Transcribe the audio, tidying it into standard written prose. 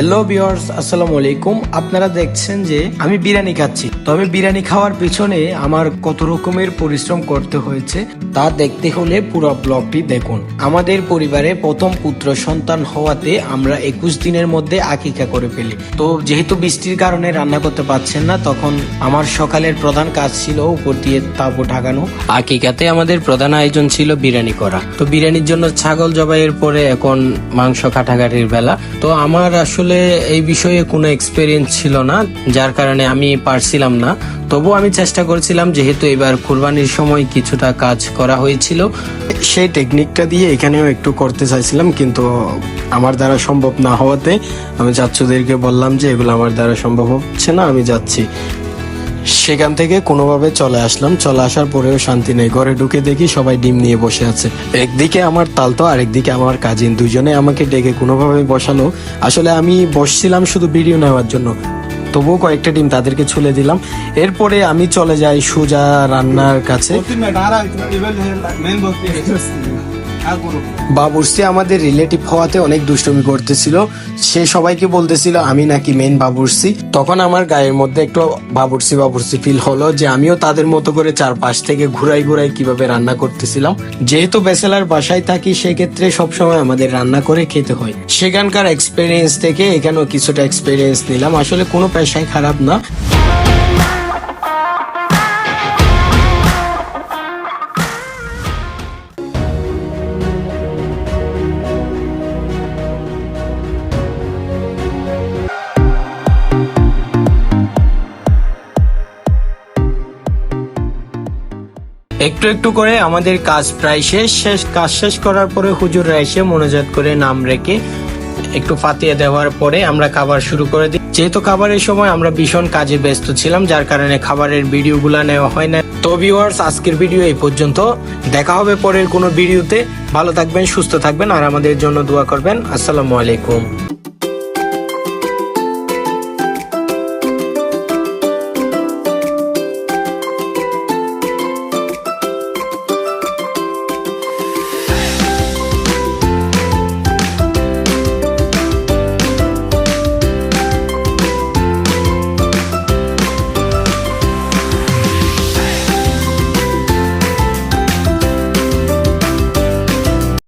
Hello viewers, আসসালামু আলাইকুম। আপনারা দেখছেন যে আমি বিরিয়ানি খাচ্ছি। তবে বিরিয়ানি খাওয়ার পিছনে আমার কত রকমের পরিশ্রম করতে হয়েছে তা দেখতে হলে পুরো ব্লগটি দেখুন। আমাদের পরিবারে প্রথম পুত্র সন্তান হওয়াতে আমরা 21 দিনের মধ্যে আকিকা করে ফেলি। তো যেহেতু বৃষ্টির কারণে রান্না করতে পারছেন না, তখন আমার সকালের প্রধান কাজ ছিল উপর দিয়ে তাঁবু ঢাকানো। আকিকাতে আমাদের প্রধান আয়োজন ছিল বিরিয়ানি করা। তো বিরিয়ানির জন্য ছাগল জবাইয়ের পরে এখন মাংস কাটাকাটির বেলা। তো আমার আসলে এই বিষয়ে কোনো এক্সপেরিয়েন্স ছিল না, যার কারণে আমি পারছিলাম না। তবু আমি চেষ্টা করেছিলাম, যেহেতু এবার কুরবানির সময় কিছুটা কাজ করা হয়েছিল, সেই টেকনিকটা দিয়ে এখানেও একটু করতে চাইছিলাম, কিন্তু আমার দ্বারা সম্ভব না হওয়াতে আমি চাচ্চুদেরকে বললাম যে এগুলো আমার দ্বারা সম্ভব হচ্ছে না, আমি যাচ্ছি। সেখান থেকে কোনোভাবে চলে আসলাম। চলে আসার পরেও শান্তি নেই। ঘরে ঢুকে দেখি সবাই ডিম নিয়ে বসে আছে। একদিকে আমার তালতো আর একদিকে আমার কাজিন, দুজনে আমাকে ডেকে কোনোভাবে বসালো। আসলে আমি বসছিলাম শুধু ভিডিও নেওয়ার জন্য, তবুও কয়েকটা ডিম তাদেরকে ছুলে দিলাম। এরপরে আমি চলে যাই সোজা রান্নার কাছে। বাবুর্চি আমাদের রিলেটিভ হওয়াতে অনেক দুষ্টুমি করতেছিল। সে সবাইকে বলতেছিল আমি নাকি মেন বাবুর্চি। তখন আমার গায়ের মধ্যে একটু বাবুর্চি বাবুর্চি ফিল হলো, যে আমিও তাদের মতো করে চারপাশ থেকে ঘুরাই ঘুরাই কিভাবে রান্না করতেছিলাম। যেহেতু ব্যাচেলার বাসায় থাকি, সেক্ষেত্রে সবসময় আমাদের রান্না করে খেতে হয়। সেখানকার এক্সপিরিয়েন্স থেকে এখানেও কিছুটা এক্সপিরিয়েন্স নিলাম। আসলে কোনো পেশায় খারাপ না। একটু একটু করে আমাদের কাজ প্রায় শেষ। কাজ শেষ করার পরে হুজুররা এসে মোনাজাত করে নাম রেখে একটু ফাতিহা দেওয়ার পরে আমরা খাবার শুরু করে দিই। যেহেতু খাবারের সময় আমরা ভীষণ কাজে ব্যস্ত ছিলাম, যার কারণে খাবারের ভিডিওগুলো নেওয়া হয় না। তো ভিউয়ার্স, আজকের ভিডিও এই পর্যন্ত। দেখা হবে পরের কোনো ভিডিওতে। ভালো থাকবেন, সুস্থ থাকবেন আর আমাদের জন্য দোয়া করবেন। আসসালামু আলাইকুম।